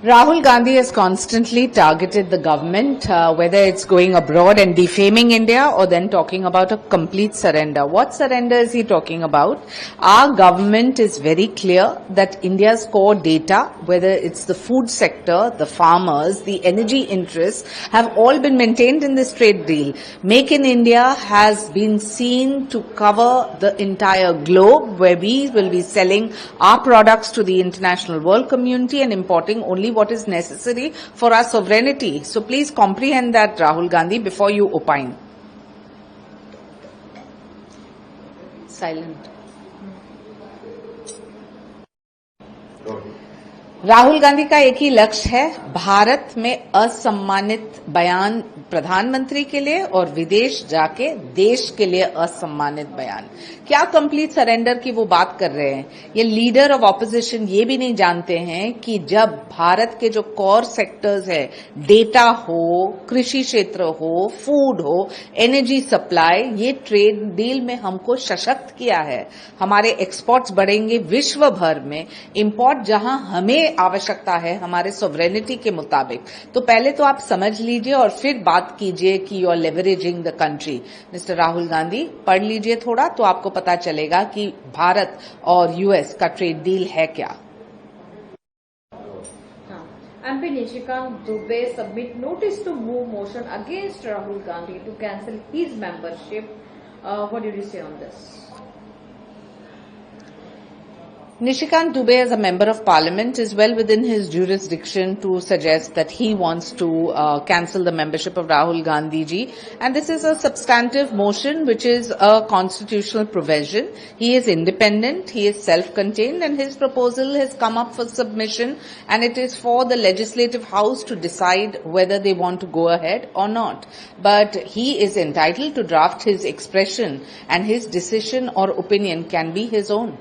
Rahul Gandhi has constantly targeted the government, whether it's going abroad and defaming India or then talking about a complete surrender. What surrender is he talking about? Our government is very clear that India's core data, whether it's the food sector, the farmers, the energy interests, have all been maintained in this trade deal. Make in India has been seen to cover the entire globe, where we will be selling our products to the international world community and importing only what is necessary for our sovereignty. So please comprehend that, Rahul Gandhi, before you opine. Silent. Rahul Gandhi का एक ही लक्ष्य है, भारत में असम्मानित बयान प्रधानमंत्री के लिए और विदेश जाके देश के लिए असम्मानित बयान। क्या कंप्लीट सरेंडर की वो बात कर रहे हैं? ये लीडर ऑफ ऑपोजिशन ये भी नहीं जानते हैं कि जब भारत के जो कोर सेक्टर्स है, डेटा हो, कृषि क्षेत्र हो, फूड हो, एनर्जी सप्लाई, ये ट्रेड डील में हमको सशक्त किया है। हमारे एक्सपोर्ट्स बढ़ेंगे विश्व भर में, इंपोर्ट जहां हमें आवश्यकता है हमारे सोवरेनिटी के मुताबिक। तो पहले तो आप समझ लीजिए और फिर बात कीजिए कि you are leveraging the country. Mister Rahul Gandhi, पढ़ लीजिए थोड़ा तो आपको पता चलेगा कि भारत और यूएस का ट्रेड डील है क्या। MP Nishikant Dubey submit notice to move motion against Rahul Gandhi to cancel his membership. What did you say on this? Nishikant Dubey, as a member of parliament, is well within his jurisdiction to suggest that he wants to cancel the membership of Rahul Gandhi ji. And this is a substantive motion which is a constitutional provision. He is independent, he is self-contained, and his proposal has come up for submission, and it is for the legislative house to decide whether they want to go ahead or not. But he is entitled to draft his expression, and his decision or opinion can be his own.